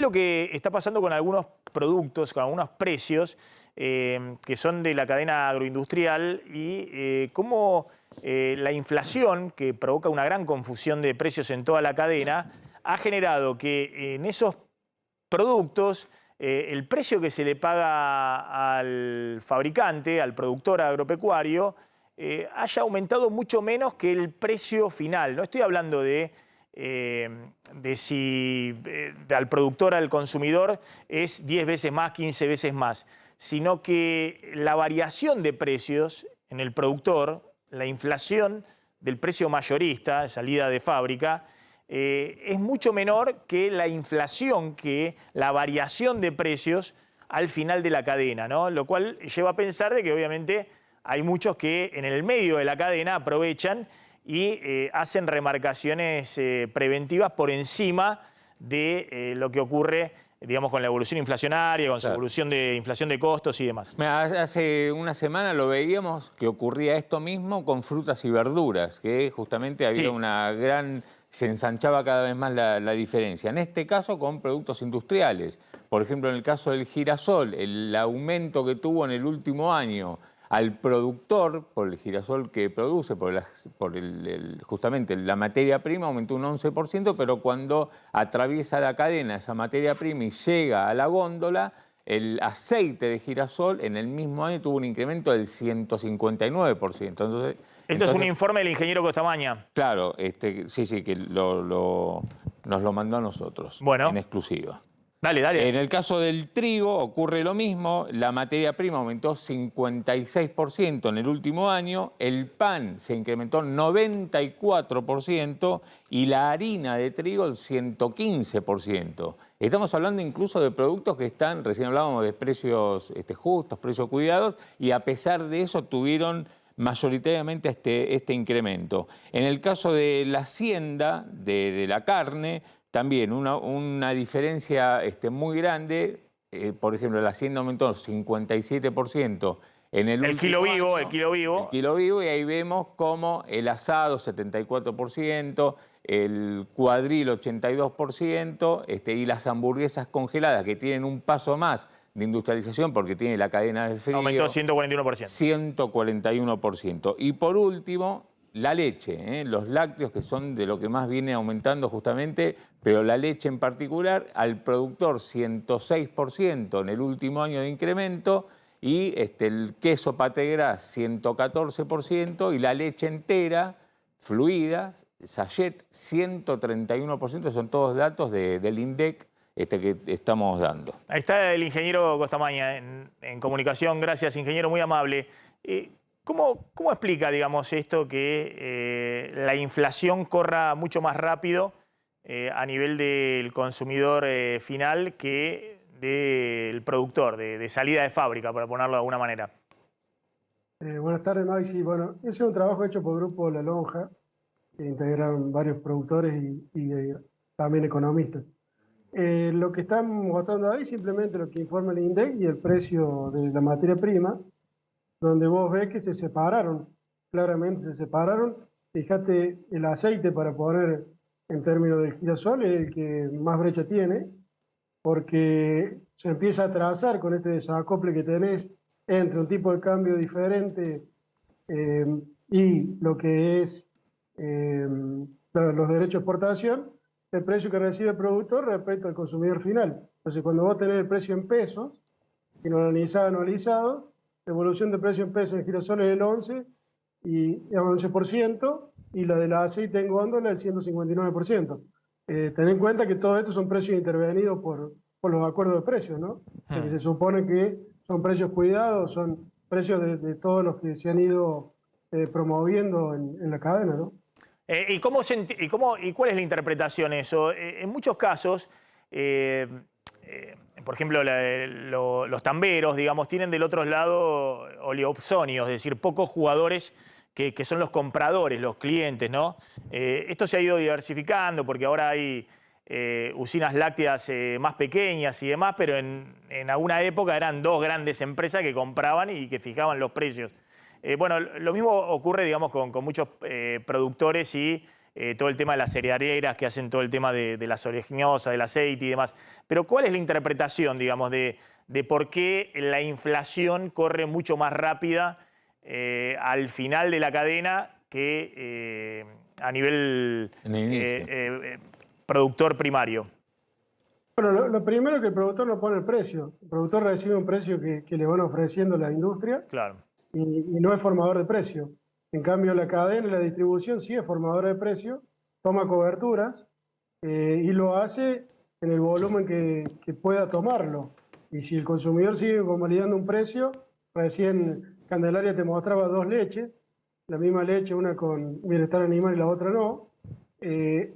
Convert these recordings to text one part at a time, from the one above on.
Lo que está pasando con algunos productos, con algunos precios que son de la cadena agroindustrial y cómo la inflación, que provoca una gran confusión de precios en toda la cadena, ha generado que en esos productos el precio que se le paga al fabricante, al productor agropecuario, haya aumentado mucho menos que el precio final. No estoy hablando de si al productor, al consumidor, es 10 veces más, 15 veces más, sino que la variación de precios en el productor, la inflación del precio mayorista, salida de fábrica, es mucho menor que la inflación, que la variación de precios al final de la cadena, ¿no? Lo cual lleva a pensar de que obviamente hay muchos que en el medio de la cadena aprovechan y hacen remarcaciones preventivas por encima de lo que ocurre, digamos, con la evolución inflacionaria, con su evolución de inflación de costos y demás. Hace una semana lo veíamos que ocurría esto mismo con frutas y verduras, que justamente había una gran... se ensanchaba cada vez más la diferencia. En este caso con productos industriales. Por ejemplo, en el caso del girasol, el aumento que tuvo en el último año al productor, por el girasol que produce, justamente la materia prima, aumentó un 11%, pero cuando atraviesa la cadena esa materia prima y llega a la góndola, el aceite de girasol en el mismo año tuvo un incremento del 159%. Entonces, Esto es un informe del ingeniero Costamaña. Claro, sí, que nos lo mandó a nosotros, en exclusiva. Dale, dale. En el caso del trigo ocurre lo mismo, la materia prima aumentó 56% en el último año, el pan se incrementó 94% y la harina de trigo el 115%. Estamos hablando incluso de productos que están, recién hablábamos de precios justos, precios cuidados, y a pesar de eso tuvieron mayoritariamente este incremento. En el caso de la hacienda, de la carne, también una diferencia muy grande. Por ejemplo, la hacienda aumentó 57% en el último kilo vivo, año. el kilo vivo. El kilo vivo, y ahí vemos como el asado 74%, el cuadril 82%, y las hamburguesas congeladas, que tienen un paso más de industrialización porque tiene la cadena de frío. Aumentó 141%. 141%. Y por último, la leche, los lácteos, que son de lo que más viene aumentando justamente, pero la leche en particular, al productor 106% en el último año de incremento, y el queso Pategras 114%, y la leche entera, fluida, sachet, 131%, son todos datos del INDEC que estamos dando. Ahí está el ingeniero Costamaña en comunicación. Gracias, ingeniero, muy amable. ¿Cómo explica, digamos, esto que la inflación corra mucho más rápido a nivel del consumidor final que del productor, de salida de fábrica, para ponerlo de alguna manera? Buenas tardes, Maxi. Bueno, ese es un trabajo hecho por el Grupo La Lonja, que integraron varios productores y también economistas. Lo que están mostrando ahí simplemente lo que informa el INDEC y el precio de la materia prima, donde vos ves que se separaron, claramente se separaron. Fíjate, el aceite, para poner en términos del girasol, es el que más brecha tiene, porque se empieza a trazar con este desacople que tenés entre un tipo de cambio diferente y lo que es los derechos de exportación, el precio que recibe el productor respecto al consumidor final. Entonces, cuando vos tenés el precio en pesos, anualizado, la evolución de precio en pesos en girasol es el 11%, y la del aceite en góndola el 159%. Ten en cuenta que todo esto son precios intervenidos por los acuerdos de precios, ¿no? Porque se supone que son precios cuidados, son precios de todos los que se han ido promoviendo en la cadena, ¿no? ¿Y cuál es la interpretación eso? En muchos casos, por ejemplo, los tamberos, digamos, tienen del otro lado oligopsonios, es decir, pocos jugadores que son los compradores, los clientes, ¿no? Esto se ha ido diversificando porque ahora hay usinas lácteas más pequeñas y demás, pero en alguna época eran dos grandes empresas que compraban y que fijaban los precios. Bueno, lo mismo ocurre, digamos, con muchos productores y todo el tema de las cerealeras que hacen todo el tema de las oleaginosas, del aceite y demás. Pero ¿cuál es la interpretación, digamos, de por qué la inflación corre mucho más rápida al final de la cadena que a nivel productor primario? Bueno, lo primero es que el productor no pone el precio. El productor recibe un precio que le van ofreciendo la industria Claro. y no es formador de precio. En cambio, la cadena y la distribución sí es formadora de precio, toma coberturas y lo hace en el volumen que pueda tomarlo. Y si el consumidor sigue convalidando un precio, recién Candelaria te mostraba 2 leches, la misma leche, una con bienestar animal y la otra no.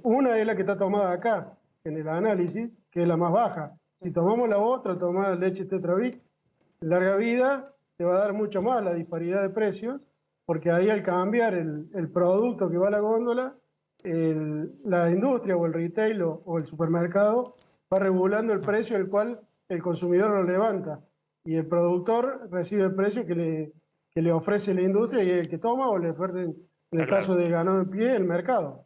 Una es la que está tomada acá, en el análisis, que es la más baja. Si tomamos la otra, tomar leche Tetravic, larga vida, te va a dar mucho más la disparidad de precios, porque ahí al cambiar el producto que va a la góndola, la industria o el retail o el supermercado va regulando el precio al cual el consumidor lo levanta. Y el productor recibe el precio que le ofrece la industria y el que toma o le ofrecen, en el caso de ganado en pie, el mercado.